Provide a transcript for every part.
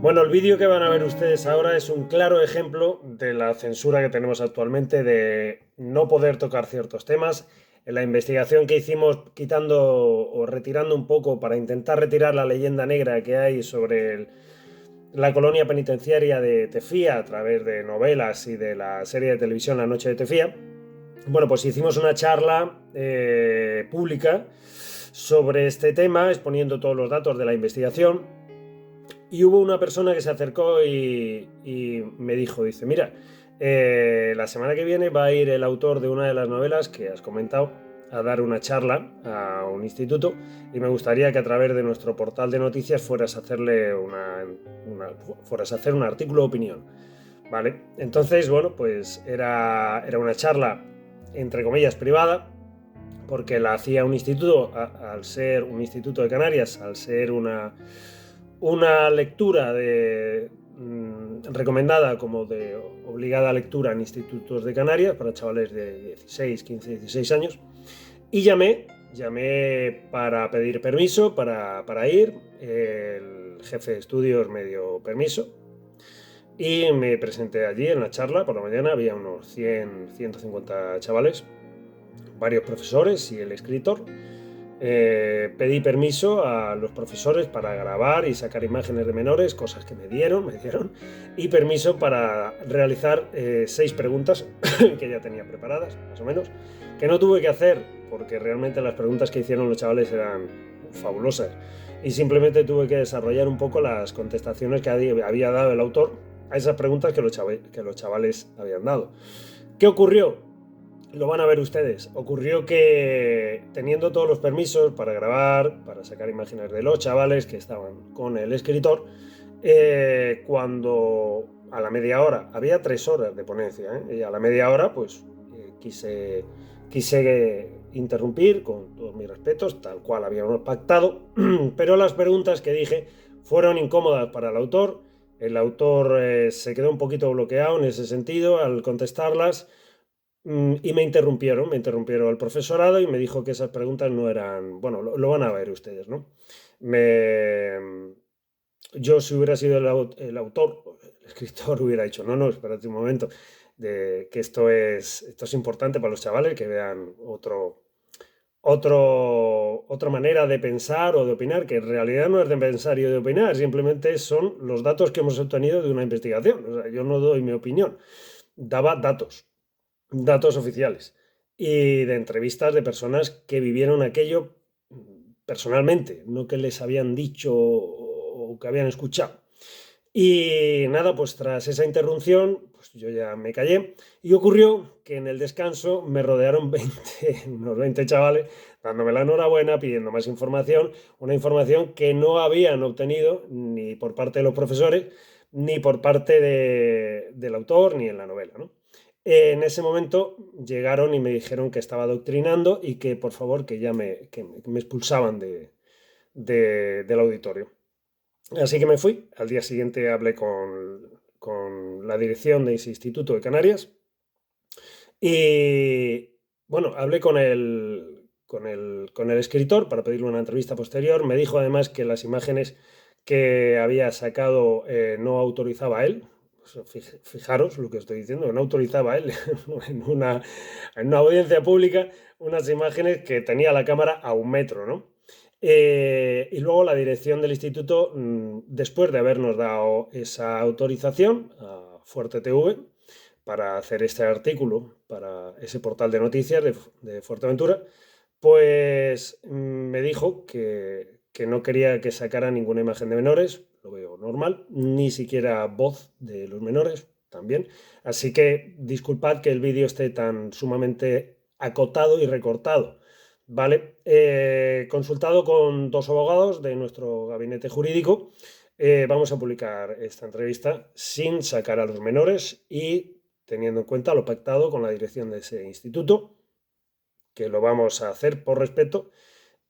Bueno, el vídeo que van a ver ustedes ahora es un claro ejemplo de la censura que tenemos actualmente de no poder tocar ciertos temas. En la investigación que hicimos quitando o retirando un poco para intentar retirar la leyenda negra que hay sobre la colonia penitenciaria de Tefía a través de novelas y de la serie de televisión La Noche de Tefía, bueno, pues hicimos una charla pública sobre este tema, exponiendo todos los datos de la investigación. Y hubo una persona que se acercó y me dijo, dice, mira, la semana que viene va a ir el autor de una de las novelas que has comentado a dar una charla a un instituto y me gustaría que a través de nuestro portal de noticias fueras a hacerle fueras a hacer un artículo de opinión. ¿Vale? Entonces, bueno, pues era una charla, entre comillas, privada, porque la hacía un instituto, al ser un instituto de Canarias, al ser una lectura recomendada como de obligada lectura en institutos de Canarias para chavales de 16, 15, 16 años. Y llamé para pedir permiso para ir. El jefe de estudios me dio permiso y me presenté allí en la charla. Por la mañana había unos 100, 150 chavales, varios profesores y el escritor. Pedí permiso a los profesores para grabar y sacar imágenes de menores, cosas que me dieron, y permiso para realizar 6 preguntas que ya tenía preparadas, más o menos, que no tuve que hacer porque realmente las preguntas que hicieron los chavales eran fabulosas y simplemente tuve que desarrollar un poco las contestaciones que había dado el autor a esas preguntas que los chavales habían dado. ¿Qué ocurrió? Lo van a ver ustedes. Ocurrió que teniendo todos los permisos para grabar, para sacar imágenes de los chavales que estaban con el escritor, cuando a la media hora, había 3 horas de ponencia, y a la media hora pues quise interrumpir con todos mis respetos, tal cual habíamos pactado, pero las preguntas que dije fueron incómodas para el autor. El autor se quedó un poquito bloqueado en ese sentido al contestarlas. Y me interrumpieron el profesorado y me dijo que esas preguntas no eran, bueno, lo van a ver ustedes, ¿no? Yo si hubiera sido el autor, el escritor hubiera dicho, no, espérate un momento, que esto es importante para los chavales, que vean otra manera de pensar o de opinar, que en realidad no es de pensar y de opinar, simplemente son los datos que hemos obtenido de una investigación. O sea, yo no doy mi opinión, daba datos oficiales y de entrevistas de personas que vivieron aquello personalmente, no que les habían dicho o que habían escuchado. Y nada, pues tras esa interrupción, pues yo ya me callé y ocurrió que en el descanso me rodearon unos 20 chavales dándome la enhorabuena, pidiendo más información, una información que no habían obtenido ni por parte de los profesores, ni por parte del autor, ni en la novela, ¿no? En ese momento llegaron y me dijeron que estaba adoctrinando y que por favor que me expulsaban del auditorio. Así que me fui. Al día siguiente hablé con la dirección de ese instituto de Canarias y bueno, hablé con el escritor para pedirle una entrevista posterior. Me dijo además que las imágenes que había sacado no autorizaba a él. Fijaros lo que estoy diciendo, que no autorizaba a él en una audiencia pública unas imágenes que tenía la cámara a 1 metro, ¿no? Y luego la dirección del instituto, después de habernos dado esa autorización a Fuerte TV para hacer este artículo para ese portal de noticias de Fuerteventura, pues me dijo que no quería que sacara ninguna imagen de menores, lo veo normal, ni siquiera voz de los menores también. Así que disculpad que el vídeo esté tan sumamente acotado y recortado. Vale, consultado con 2 abogados de nuestro gabinete jurídico, vamos a publicar esta entrevista sin sacar a los menores y teniendo en cuenta lo pactado con la dirección de ese instituto, que lo vamos a hacer por respeto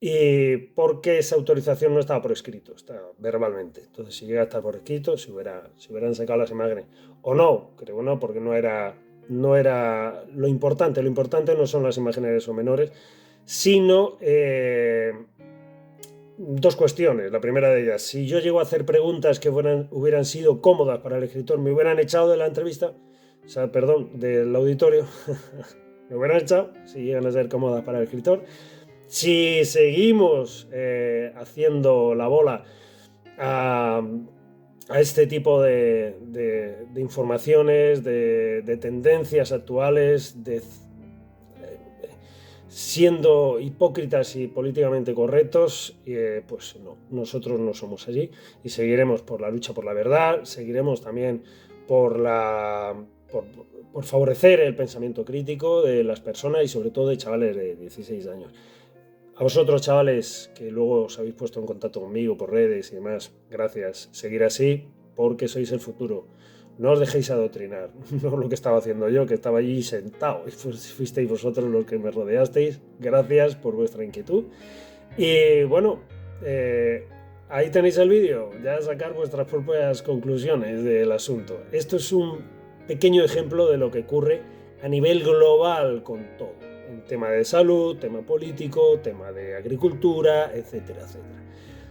y porque esa autorización no estaba por escrito, está verbalmente. Entonces, si llega a estar por escrito, si hubieran sacado las imágenes o no, creo que no, porque no era lo importante. Lo importante no son las imágenes de esos menores, sino dos cuestiones. La primera de ellas, si yo llego a hacer preguntas que hubieran sido cómodas para el escritor, me hubieran echado de la entrevista, o sea, perdón, del auditorio, me hubieran echado, si llegan a ser cómodas para el escritor. Si seguimos haciendo la bola a este tipo de informaciones, de tendencias actuales, siendo hipócritas y políticamente correctos, pues no, nosotros no somos allí y seguiremos por la lucha por la verdad, seguiremos también por favorecer el pensamiento crítico de las personas y sobre todo de chavales de 16 años. A vosotros, chavales, que luego os habéis puesto en contacto conmigo por redes y demás, gracias. Seguir así porque sois el futuro. No os dejéis adoctrinar, no lo que estaba haciendo yo, que estaba allí sentado y fuisteis vosotros los que me rodeasteis. Gracias por vuestra inquietud. Y bueno, ahí tenéis el vídeo, ya sacar vuestras propias conclusiones del asunto. Esto es un pequeño ejemplo de lo que ocurre a nivel global con todo. En tema de salud, tema político, tema de agricultura, etcétera, etcétera.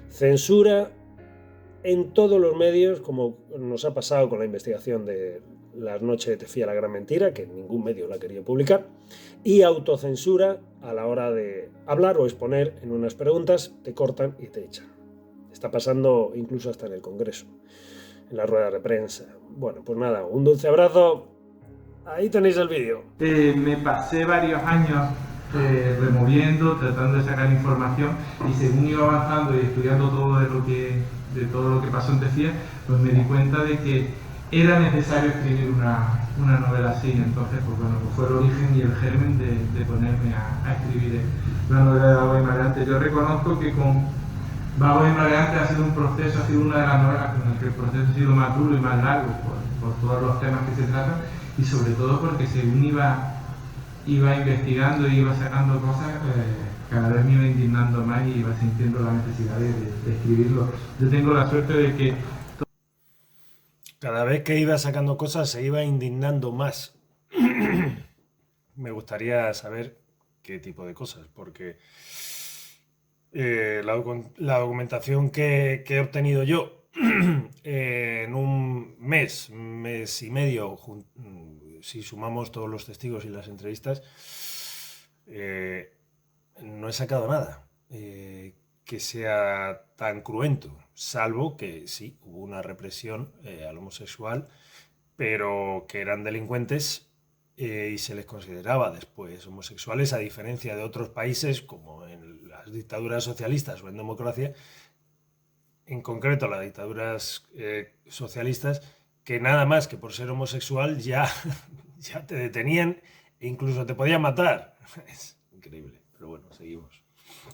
Censura en todos los medios, como nos ha pasado con la investigación de Las noches de Tefía, la gran mentira, que ningún medio la quería publicar, y autocensura a la hora de hablar o exponer en unas preguntas, te cortan y te echan. Está pasando incluso hasta en el Congreso, en las ruedas de prensa. Bueno, pues nada, un dulce abrazo. Ahí tenéis el vídeo. Me pasé varios años removiendo, tratando de sacar información, y según iba avanzando y estudiando todo todo lo que pasó en Tefía, pues me di cuenta de que era necesario escribir una novela así. Entonces, pues bueno, pues fue el origen y el germen de ponerme a escribir una novela de Vagos y Maleantes. Yo reconozco que con Vagos y Maleantes ha sido un proceso, ha sido una de las novelas con las que el proceso ha sido más duro y más largo por todos los temas que se tratan, y sobre todo porque según iba investigando y iba sacando cosas, cada vez me iba indignando más y iba sintiendo la necesidad de escribirlo. Yo tengo la suerte de que cada vez que iba sacando cosas se iba indignando más. Me gustaría saber qué tipo de cosas, porque la documentación que he obtenido yo en un mes y medio, si sumamos todos los testigos y las entrevistas, no he sacado nada que sea tan cruento, salvo que sí, hubo una represión al homosexual, pero que eran delincuentes y se les consideraba después homosexuales, a diferencia de otros países como en las dictaduras socialistas o en democracia, en concreto las dictaduras socialistas, que nada más que por ser homosexual ya te detenían e incluso te podían matar. Es increíble, pero bueno, seguimos.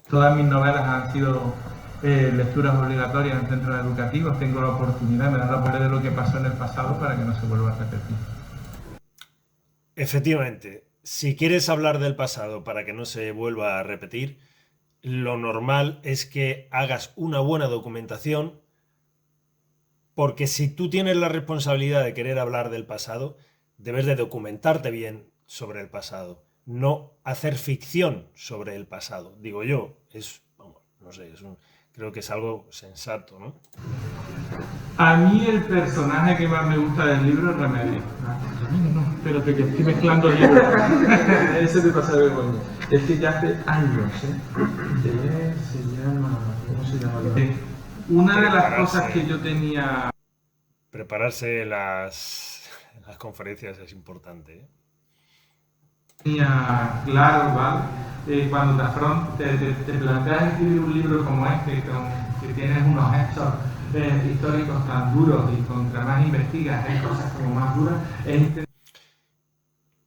Todas mis novelas han sido lecturas obligatorias en centros educativos. Tengo la oportunidad, me dan la oportunidad de lo que pasó en el pasado para que no se vuelva a repetir. Efectivamente, si quieres hablar del pasado para que no se vuelva a repetir, lo normal es que hagas una buena documentación, porque si tú tienes la responsabilidad de querer hablar del pasado, debes de documentarte bien sobre el pasado, no hacer ficción sobre el pasado. Digo yo, no sé, creo que es algo sensato, ¿no? A mí el personaje que más me gusta del libro es Remedios. No, espérate que estoy mezclando libros. Ese te pasa de coño. Es que ya hace años, ¿cómo se llama? Una de las cosas que yo tenía... Prepararse las conferencias es importante, Tenía claro, ¿vale? Cuando te planteas escribir un libro como este, que tienes unos hechos históricos tan duros y contra más investigas hay cosas como más duras,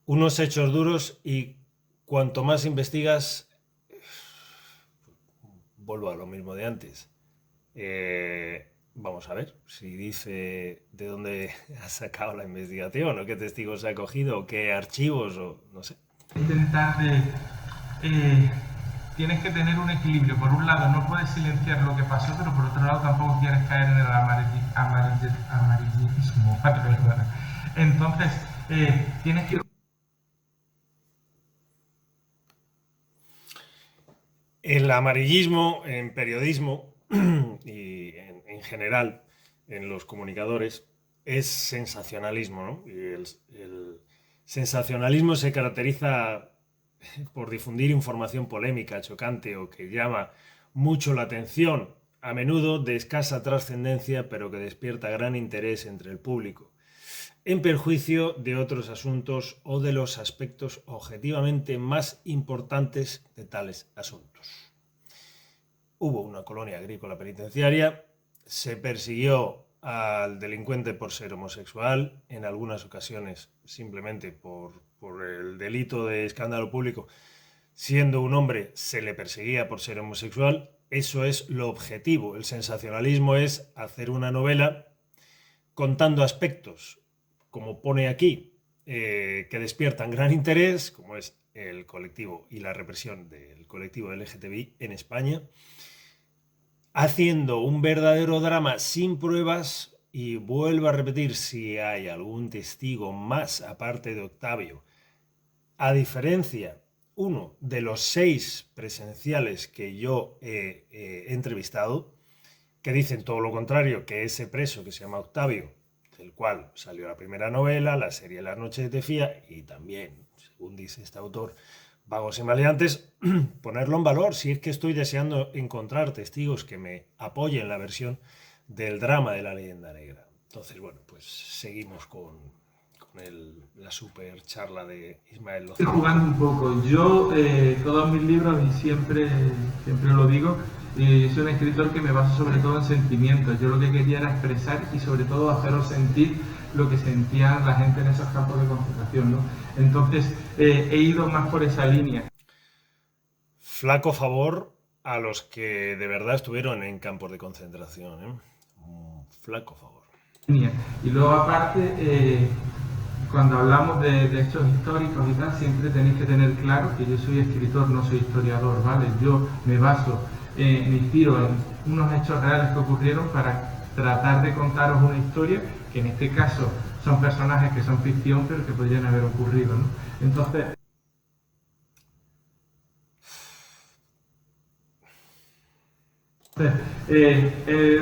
unos hechos duros, y cuanto más investigas, vuelvo a lo mismo de antes. Vamos a ver si dice de dónde ha sacado la investigación, o qué testigos ha cogido, o qué archivos, o no sé. Intentar tienes que tener un equilibrio. Por un lado, no puedes silenciar lo que pasó, pero por otro lado tampoco quieres caer en el amarillismo. Entonces, tienes que... El amarillismo en periodismo y en general en los comunicadores es sensacionalismo, ¿no? Y el sensacionalismo se caracteriza por difundir información polémica, chocante o que llama mucho la atención, a menudo de escasa trascendencia, pero que despierta gran interés entre el público, en perjuicio de otros asuntos o de los aspectos objetivamente más importantes de tales asuntos. Hubo una colonia agrícola penitenciaria, se persiguió al delincuente por ser homosexual, en algunas ocasiones simplemente por el delito de escándalo público. Siendo un hombre, se le perseguía por ser homosexual. Eso es lo objetivo. El sensacionalismo es hacer una novela contando aspectos, como pone aquí, que despiertan gran interés, como es el colectivo y la represión del colectivo LGTBI en España, haciendo un verdadero drama sin pruebas. Y vuelvo a repetir, si hay algún testigo más aparte de Octavio, a diferencia, uno de los 6 presenciales que yo he entrevistado, que dicen todo lo contrario, que ese preso que se llama Octavio, del cual salió la primera novela, la serie Las noches de Tefía, y también, según dice este autor, Vagos y Maleantes, ponerlo en valor, si es que estoy deseando encontrar testigos que me apoyen la versión del drama de la leyenda negra. Entonces, bueno, pues seguimos con la super charla de Ismael Estoy Lozano. jugando un poco. Yo, todos mis libros, y siempre lo digo, soy un escritor que me baso sobre todo en sentimientos. Yo lo que quería era expresar y sobre todo haceros sentir lo que sentían la gente en esos campos de concentración, ¿no? Entonces, he ido más por esa línea. Flaco favor a los que de verdad estuvieron en campos de concentración, ¿eh? Flaco favor. Y luego aparte, cuando hablamos de hechos históricos y tal, siempre tenéis que tener claro que yo soy escritor, no soy historiador, ¿vale? Yo me baso, me inspiro en unos hechos reales que ocurrieron para tratar de contaros una historia, que en este caso son personajes que son ficción, pero que podrían haber ocurrido, ¿no? Entonces,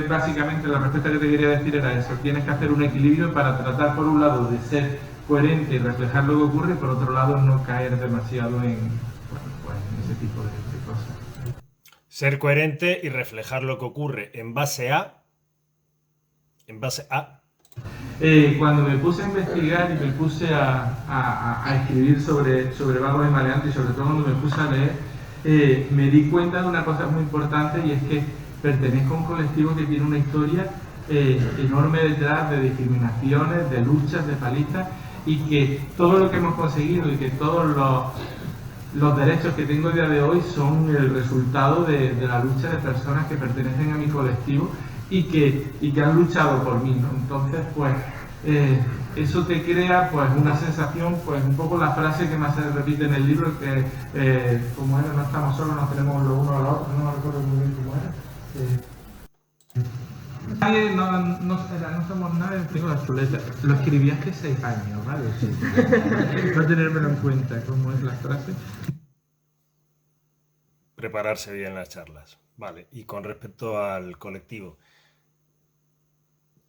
básicamente la respuesta que te quería decir era eso. Tienes que hacer un equilibrio para tratar por un lado de ser coherente y reflejar lo que ocurre, y por otro lado no caer demasiado en, bueno, pues, en ese tipo de cosas. Ser coherente y reflejar lo que ocurre en base a... Cuando me puse a investigar y me puse a escribir sobre Vagos y Maleantes, y sobre todo cuando me puse a leer, me di cuenta de una cosa muy importante, y es que pertenezco a un colectivo que tiene una historia enorme detrás, de discriminaciones, de luchas, de palizas, y que todo lo que hemos conseguido y que todos los derechos que tengo a día de hoy son el resultado de la lucha de personas que pertenecen a mi colectivo y que han luchado por mí, ¿no? Entonces, pues, eso te crea, pues, una sensación, pues, un poco la frase que más se repite en el libro, que, como era, no estamos solos, nos tenemos lo uno a lo otro, no me recuerdo muy bien cómo era. Nadie, no somos nadie, tengo la chuleta. Lo escribí hace 6 años, ¿vale? Sí. No tenérmelo en cuenta, cómo es la frase. Prepararse bien las charlas. Vale, y con respecto al colectivo,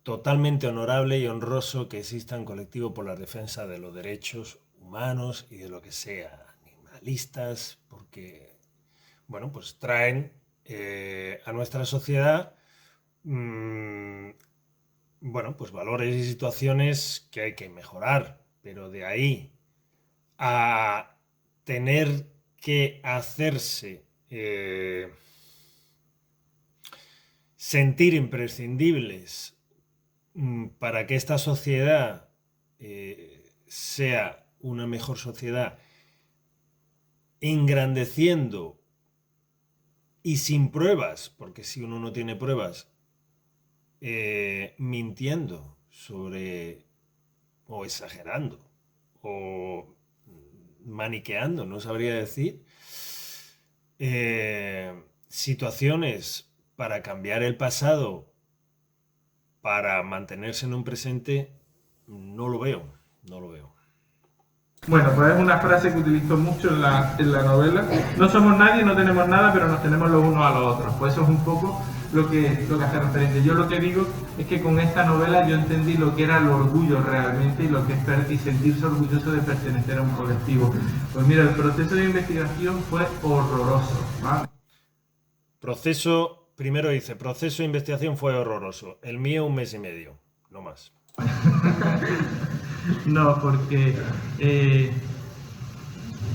totalmente honorable y honroso que exista un colectivo por la defensa de los derechos humanos y de lo que sea, animalistas, porque, bueno, pues traen a nuestra sociedad, bueno, pues valores y situaciones que hay que mejorar, pero de ahí a tener que hacerse sentir imprescindibles para que esta sociedad sea una mejor sociedad, engrandeciendo y sin pruebas, porque si uno no tiene pruebas, mintiendo sobre, o exagerando, o maniqueando, no sabría decir, situaciones para cambiar el pasado, para mantenerse en un presente, no lo veo, no lo veo. Bueno, pues es una frase que utilizo mucho en la novela. No somos nadie, no tenemos nada, pero nos tenemos los unos a los otros. Pues eso es un poco lo que hace referencia. Yo lo que digo es que con esta novela yo entendí lo que era el orgullo realmente y lo que es y sentirse orgulloso de pertenecer a un colectivo. Pues mira, el proceso de investigación fue horroroso, ¿vale? Primero dice, proceso de investigación fue horroroso. El mío 1 mes y medio, no más. No, porque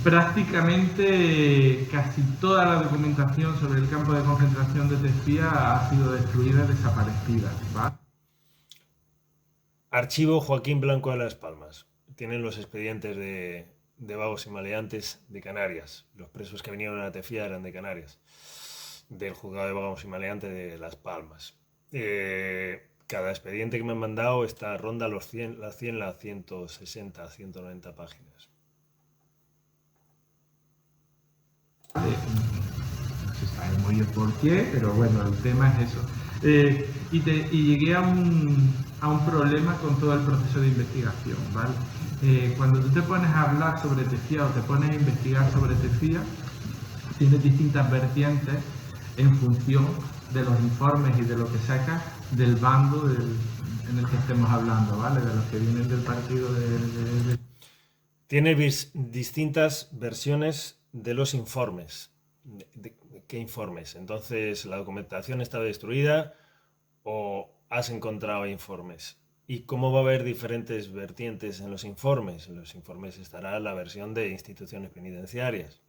prácticamente casi toda la documentación sobre el campo de concentración de Tefía ha sido destruida y desaparecida, ¿vale? Archivo Joaquín Blanco de Las Palmas. Tienen los expedientes de vagos y maleantes de Canarias. Los presos que vinieron a Tefía eran de Canarias, del juzgado de vagos y maleantes de Las Palmas. Cada expediente que me han mandado está ronda las 160, 190 páginas. No se sabe muy bien por qué, pero bueno, el tema es eso. Y llegué a un problema con todo el proceso de investigación, ¿vale? Cuando tú te pones a hablar sobre Tefía o te pones a investigar sobre Tefía, tienes distintas vertientes en función de los informes y de lo que sacas del bando en el que estemos hablando, ¿vale? De los que vienen del partido de... Tiene distintas versiones de los informes. ¿Qué informes? Entonces, ¿la documentación está destruida o has encontrado informes? ¿Y cómo va a haber diferentes vertientes en los informes? En los informes estará la versión de instituciones penitenciarias.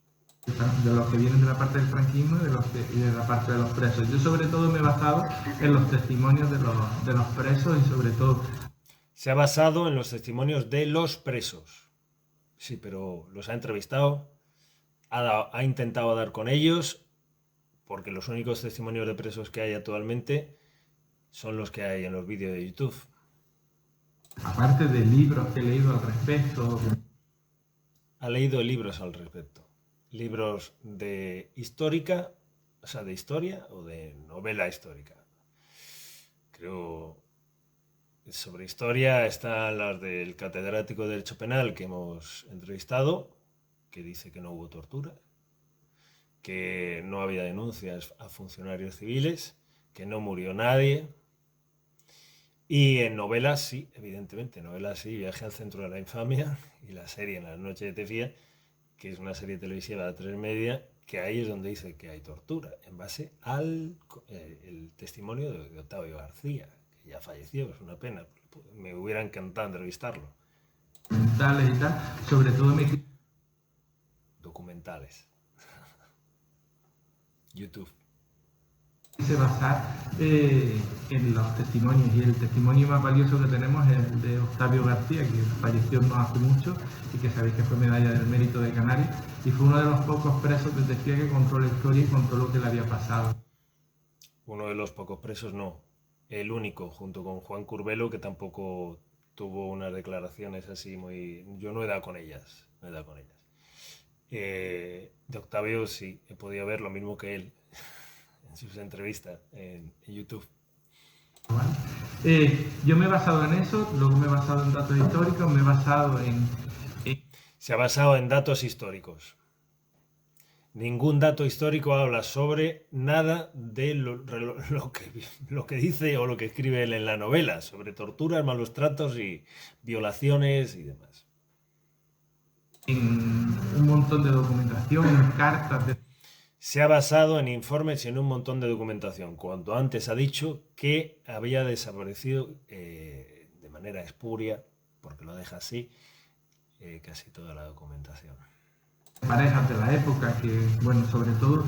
De los que vienen de la parte del franquismo y de la parte de los presos. Yo sobre todo me he basado en los testimonios de los presos y sobre todo... Se ha basado en los testimonios de los presos. Sí, pero los ha entrevistado, ha intentado dar con ellos, porque los únicos testimonios de presos que hay actualmente son los que hay en los vídeos de YouTube. Aparte de libros que he leído al respecto. Ha leído libros al respecto. Libros de histórica, o sea, de historia o de novela histórica. Creo sobre historia están las del catedrático de Derecho Penal que hemos entrevistado, que dice que no hubo tortura, que no había denuncias a funcionarios civiles, que no murió nadie. Y en novelas sí, evidentemente, novelas sí, Viaje al centro de la infamia y la serie En la noche de Tefía, que es una serie televisiva de 3 Media, que ahí es donde dice que hay tortura, en base al el testimonio de Octavio García, que ya falleció, es una pena, me hubiera encantado entrevistarlo. Documentales y tal, sobre todo Documentales. YouTube. Se basar en los testimonios, y el testimonio más valioso que tenemos es el de Octavio García, que falleció no hace mucho y que sabéis que fue medalla del mérito de Canarias y fue uno de los pocos presos de Tefía que contó la historia y contó lo que le había pasado. Uno de los pocos presos, no, el único, junto con Juan Curbelo, que tampoco tuvo unas declaraciones así muy... Yo no he dado con ellas, de Octavio sí, he podido ver lo mismo que él en sus entrevistas en YouTube. Yo me he basado en eso, luego me he basado en datos históricos, me he basado en... Se ha basado en datos históricos. Ningún dato histórico habla sobre nada de lo que dice o lo que escribe él en la novela, sobre torturas, malos tratos y violaciones y demás. En un montón de documentación, en cartas de... Se ha basado en informes y en un montón de documentación, cuando antes ha dicho que había desaparecido de manera espuria, porque lo deja así, casi toda la documentación. Parejas de la época que, bueno, sobre todo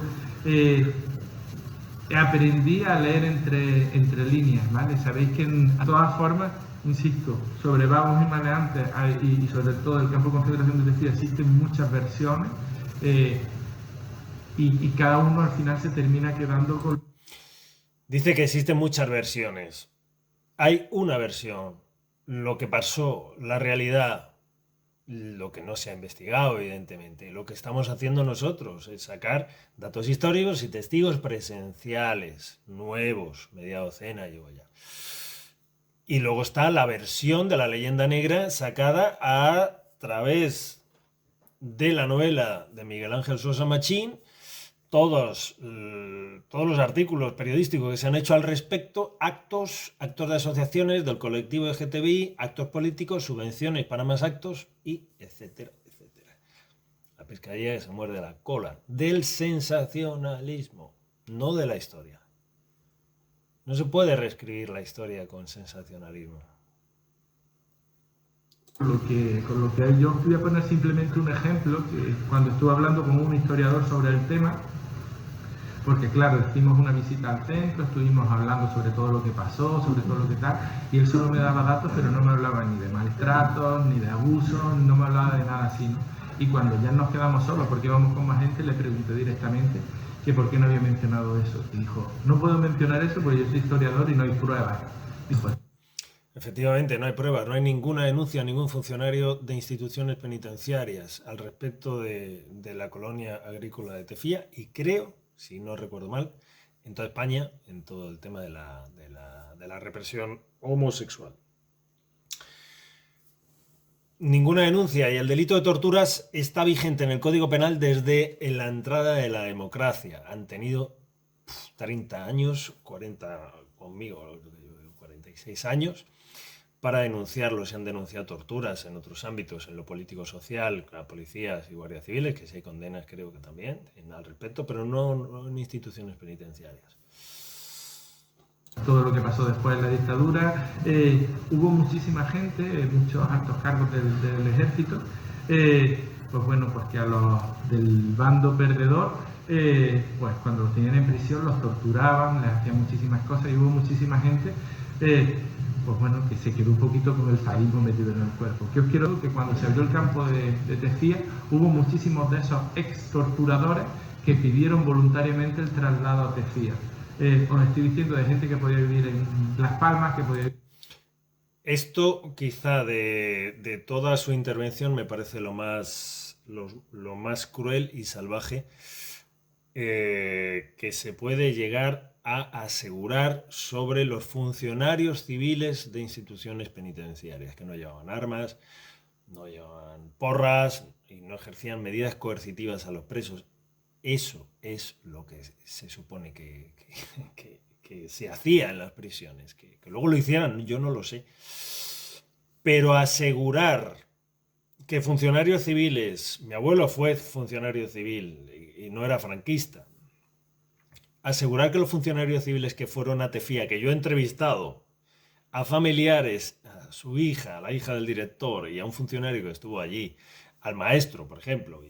aprendí a leer entre líneas, ¿vale? Sabéis que de todas formas, insisto, sobre vagos y maleantes y sobre todo el campo de concentración de Tefía existen muchas versiones y cada uno al final se termina quedando con... Dice que existen muchas versiones. Hay una versión, lo que pasó, la realidad, lo que no se ha investigado, evidentemente. Lo que estamos haciendo nosotros es sacar datos históricos y testigos presenciales, nuevos, media docena llevo ya. Y luego está la versión de la leyenda negra sacada a través de la novela de Miguel Ángel Sosa Machín, todos los artículos periodísticos que se han hecho al respecto, actos de asociaciones del colectivo LGTBI, actos políticos, subvenciones para más actos y etcétera, etcétera. La pescadilla que se muerde la cola del sensacionalismo, no de la historia. No se puede reescribir la historia con sensacionalismo. Con lo que yo voy a poner simplemente un ejemplo, que cuando estuve hablando con un historiador sobre el tema, porque claro, hicimos una visita al centro, estuvimos hablando sobre todo lo que pasó, sobre todo lo que tal, y él solo me daba datos, pero no me hablaba ni de maltratos, ni de abusos, no me hablaba de nada así, ¿no? Y cuando ya nos quedamos solos, porque íbamos con más gente, le pregunté directamente que por qué no había mencionado eso. Y dijo, no puedo mencionar eso porque yo soy historiador y no hay pruebas. Dijo, efectivamente, no hay pruebas, no hay ninguna denuncia a ningún funcionario de instituciones penitenciarias al respecto de la colonia agrícola de Tefía, y creo, si no recuerdo mal, en toda España, en todo el tema de la represión homosexual. Ninguna denuncia, y el delito de torturas está vigente en el Código Penal desde la entrada de la democracia. Han tenido 30 años, 40 conmigo, 46 años, para denunciarlo. Se han denunciado torturas en otros ámbitos, en lo político-social, a policías y guardias civiles, que si hay condenas creo que también al respecto, pero no en instituciones penitenciarias. Todo lo que pasó después de la dictadura, hubo muchísima gente, muchos altos cargos del ejército, pues bueno, pues que a los del bando perdedor, pues cuando los tenían en prisión los torturaban, les hacían muchísimas cosas, y hubo muchísima gente, pues bueno, que se quedó un poquito con el sadismo metido en el cuerpo. Que os quiero decir que cuando se abrió el campo de Tefía, hubo muchísimos de esos ex torturadores que pidieron voluntariamente el traslado a Tefía. Os estoy diciendo de gente que podía vivir en Las Palmas, que podía... Esto quizá de toda su intervención me parece lo más cruel y salvaje que se puede llegar a asegurar sobre los funcionarios civiles de instituciones penitenciarias, que no llevaban armas, no llevaban porras y no ejercían medidas coercitivas a los presos. Eso es lo que se supone que se hacía en las prisiones. Que luego lo hicieran, yo no lo sé. Pero asegurar que funcionarios civiles, mi abuelo fue funcionario civil y no era franquista, asegurar que los funcionarios civiles que fueron a Tefía, que yo he entrevistado a familiares, a su hija, a la hija del director y a un funcionario que estuvo allí, al maestro, por ejemplo,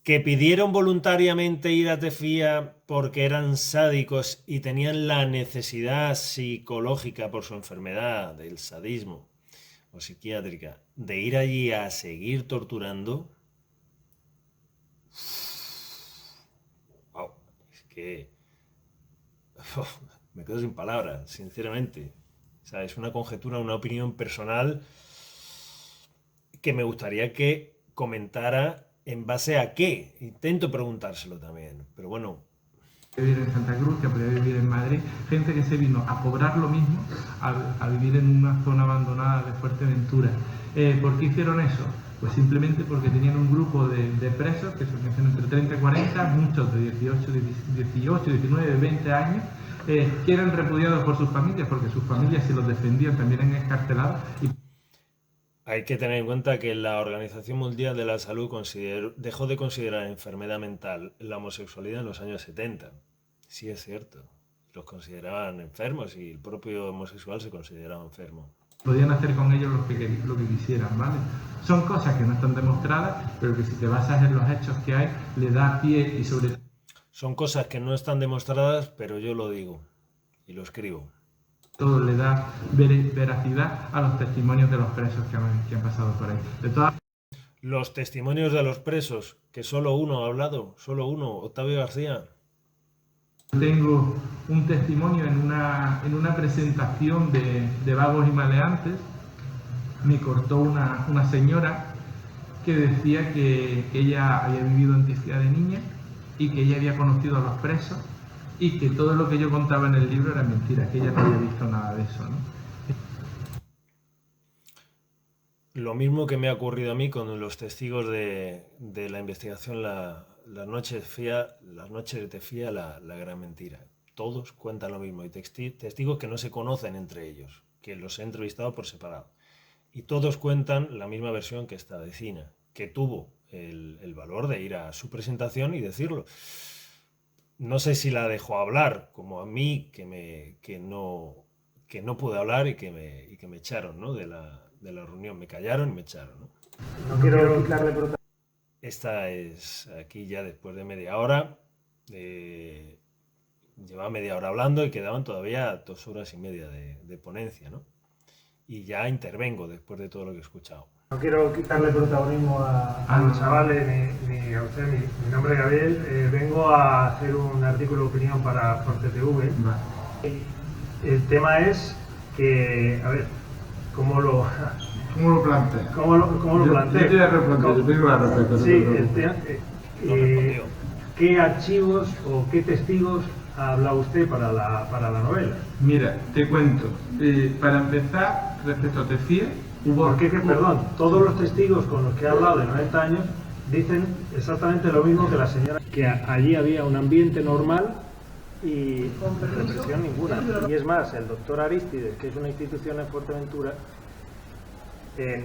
que pidieron voluntariamente ir a Tefía porque eran sádicos y tenían la necesidad psicológica por su enfermedad del sadismo o psiquiátrica de ir allí a seguir torturando. Wow, es que me quedo sin palabras, sinceramente. O sea, es una conjetura, una opinión personal que me gustaría que comentara. ¿En base a qué? Intento preguntárselo también, pero bueno. Vivir en Santa Cruz, que podía vivir en Madrid, gente que se vino a cobrar lo mismo, a vivir en una zona abandonada de Fuerteventura. ¿Por qué hicieron eso? Pues simplemente porque tenían un grupo de presos, que son entre 30 y 40, muchos de 18, 19, 20 años, que eran repudiados por sus familias, porque sus familias se los defendían, también eran escarcelados. Hay que tener en cuenta que la Organización Mundial de la Salud dejó de considerar enfermedad mental la homosexualidad en los años 70. Sí, es cierto. Los consideraban enfermos y el propio homosexual se consideraba enfermo. Podían hacer con ellos lo que quisieran, ¿vale? Son cosas que no están demostradas, pero que si te basas en los hechos que hay, le da pie y sobre... Son cosas que no están demostradas, pero yo lo digo y lo escribo. Todo le da veracidad a los testimonios de los presos que han pasado por ahí. Los testimonios de los presos, que solo uno ha hablado, solo uno, Octavio García. Tengo un testimonio en una presentación de Vagos y Maleantes. Me cortó una señora que decía que ella había vivido en Tefía de niña y que ella había conocido a los presos y que todo lo que yo contaba en el libro era mentira, que ella no había visto nada de eso, ¿no? lo mismo que me ha ocurrido a mí con los testigos de la investigación Las noches de Fía, la gran mentira. Todos cuentan lo mismo. Hay testigos que no se conocen entre ellos, que los he entrevistado por separado. Y todos cuentan la misma versión que esta vecina, que tuvo el valor de ir a su presentación y decirlo. No sé si la dejó hablar, como a mí, que no pude hablar y que me echaron, ¿no? de la reunión. Me callaron y me echaron, ¿no? No quiero quitarle protagonismo. Esta es aquí ya después de media hora. Llevaba media hora hablando y quedaban todavía 2 horas y media de ponencia, ¿no? Y ya intervengo después de todo lo que he escuchado. No quiero quitarle protagonismo a los chavales ni a usted. Mi nombre es Gabriel. Vengo a hacer un artículo de opinión para ForteTV. El tema es que, a ver, ¿cómo lo plantea? ¿Cómo lo plantea? Yo te digo la respeto. Sí, el tema, ¿qué archivos o qué testigos ha hablado usted para la novela? Mira, te cuento. Para empezar, respecto a Tefía, perdón, todos los testigos con los que he hablado de 90 años dicen exactamente lo mismo que la señora, que allí había un ambiente normal y represión ninguna. Y es más, el doctor Arístides, que es una institución en Fuerteventura,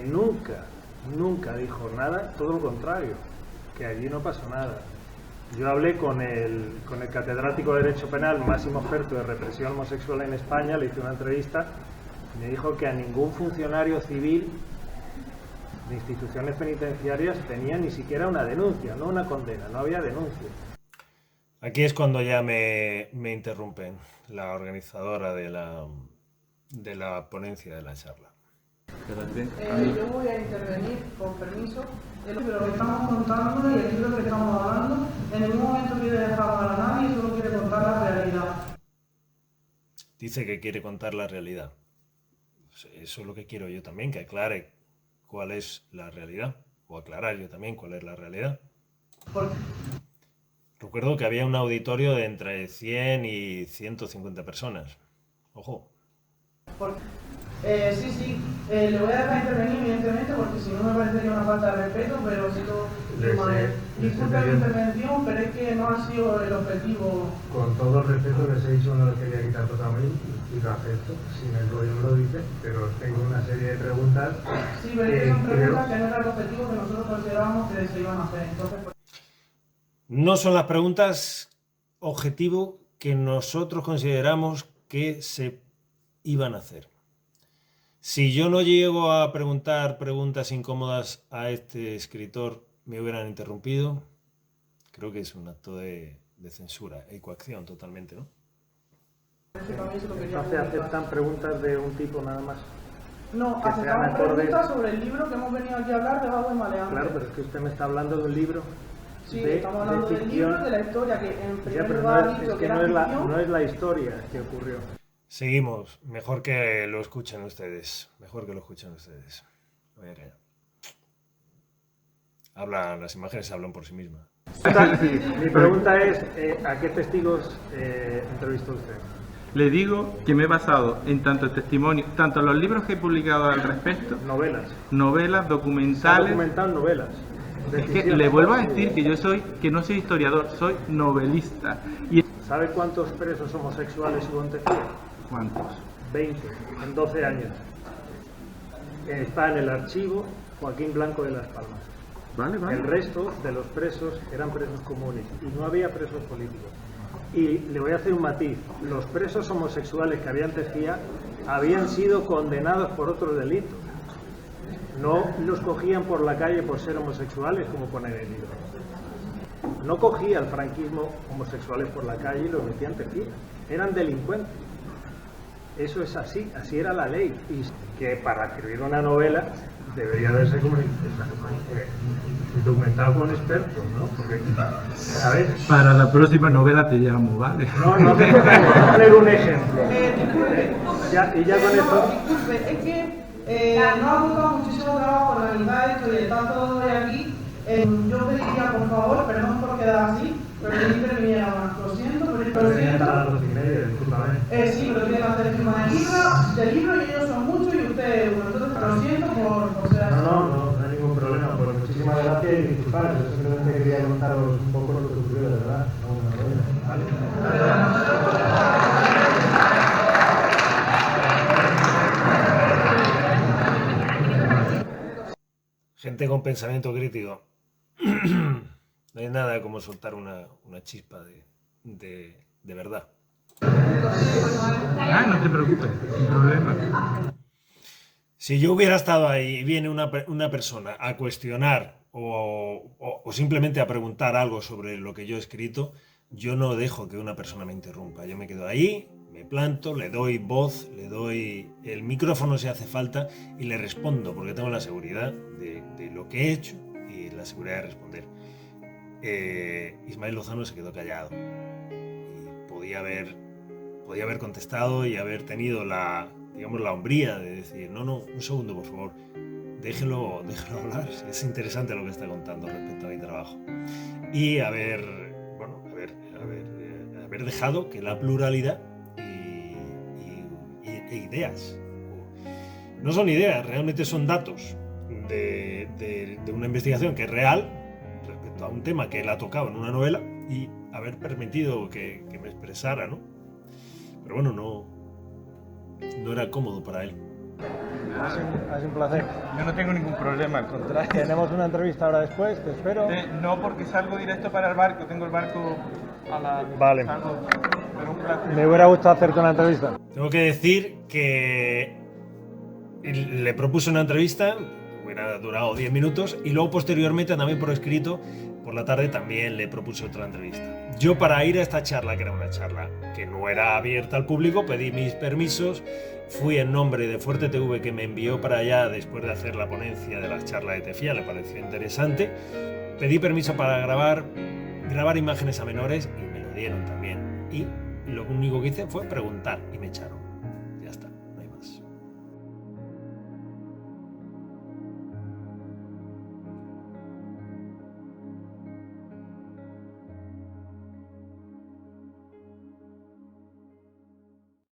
nunca dijo nada, todo lo contrario, que allí no pasó nada. Yo hablé con el catedrático de Derecho Penal, máximo experto de represión homosexual en España, le hice una entrevista y me dijo que a ningún funcionario civil de instituciones penitenciarias tenía ni siquiera una denuncia, no una condena, no había denuncia. Aquí es cuando ya me interrumpen la organizadora de la ponencia de la charla. Yo voy a intervenir, con permiso. El libro que estamos contando y el libro que estamos hablando, en ningún momento quiere dejar mal a nadie, solo quiere contar la realidad. Dice que quiere contar la realidad. Eso es lo que quiero yo también, que aclare cuál es la realidad, o aclarar yo también cuál es la realidad. ¿Por qué? Recuerdo que había un auditorio de entre 100 y 150 personas. Ojo. Sí, le voy a dejar intervenir evidentemente porque si no me parecería una falta de respeto, pero si disculpe mi intervención, pero es que no ha sido el objetivo. Con todo el respeto que se ha dicho, no le quería quitar protagonismo y lo acepto, sin el rollo me lo dice, pero tengo una serie de preguntas. Sí, pero es que son preguntas que no era el objetivo que nosotros considerábamos que se iban a hacer. Entonces, No son las preguntas objetivo que nosotros consideramos que se iban a hacer. Si yo no llego a preguntar preguntas incómodas a este escritor, me hubieran interrumpido. Creo que es un acto de censura y coacción totalmente, ¿no? Entonces aceptan preguntas de un tipo nada más. No, aceptamos preguntas sobre el libro que hemos venido aquí a hablar de Vago y Maleante. Claro, pero es que usted me está hablando de un libro. Sí, estamos hablando del libro, de la historia, que en primer lugar ha dicho que era ficción. No es la historia que ocurrió. Seguimos. Mejor que lo escuchen ustedes. Me voy a callar. Las imágenes hablan por sí mismas. Mi pregunta es, ¿a qué testigos entrevistó usted? Le digo que me he basado en tanto testimonio, tanto en los libros que he publicado al respecto, novelas, documentales. Documental, novelas. Es que le vuelvo a decir que no soy historiador, soy novelista. ¿Sabe cuántos presos homosexuales hubo en Tefía? ¿Cuántos? 20, en 12 años. Está en el archivo Joaquín Blanco de Las Palmas. Vale. El resto de los presos eran presos comunes y no había presos políticos. Y le voy a hacer un matiz. Los presos homosexuales que había en Tefía habían sido condenados por otros delitos. No los cogían por la calle por ser homosexuales, como pone en el libro. No cogía el franquismo homosexuales por la calle y los metía en Tefía. Eran delincuentes. Eso es así era la ley. Y que para escribir una novela debería haberse documentado con expertos, ¿no? Porque, a ver, para la próxima novela te llamo, ¿vale? No te voy a poner un ejemplo. Ya con esto. Disculpe, es que no ha costado muchísimo trabajo organizar esto y está todo de aquí. Yo pediría, por favor, perdón por quedar así, pero que interviniera más. Lo siento, pero lo siento. Sí, pero tiene que hacer firma del libro y ellos son muchos y usted, bueno, entonces lo siento por ser así. participar, yo simplemente quería contaros un poco lo que ocurrió de verdad. Gente con pensamiento crítico. No hay nada como soltar una chispa de verdad. No te preocupes, sin problema. Si yo hubiera estado ahí y viene una persona a cuestionar o simplemente a preguntar algo sobre lo que yo he escrito, yo no dejo que una persona me interrumpa. Yo me quedo ahí, me planto, le doy voz, le doy el micrófono si hace falta y le respondo porque tengo la seguridad de lo que he hecho y la seguridad de responder. Ismael Lozano se quedó callado y podía haber contestado y haber tenido la hombría de decir, no, un segundo por favor, déjelo hablar, es interesante lo que está contando respecto a mi trabajo, y haber dejado que la pluralidad e ideas, no son ideas, realmente son datos de una investigación que es real respecto a un tema que él ha tocado en una novela, y haber permitido que me expresara, ¿no? Pero bueno, no era cómodo para él. Ha sido un placer. Yo no tengo ningún problema, al contrario. Tenemos una entrevista ahora después, te espero. No, porque salgo directo para el barco, tengo el barco a la... Vale. Pero un placer. Me hubiera gustado hacerte una entrevista. Tengo que decir que le propuse una entrevista, hubiera durado 10 minutos, y luego posteriormente también por escrito, por la tarde también le propuse otra entrevista. Yo, para ir a esta charla, que era una charla que no era abierta al público, pedí mis permisos, fui en nombre de Fuerte TV, que me envió para allá después de hacer la ponencia de las charlas de TEFIA, le pareció interesante, pedí permiso para grabar imágenes a menores y me lo dieron también, y lo único que hice fue preguntar y me echaron.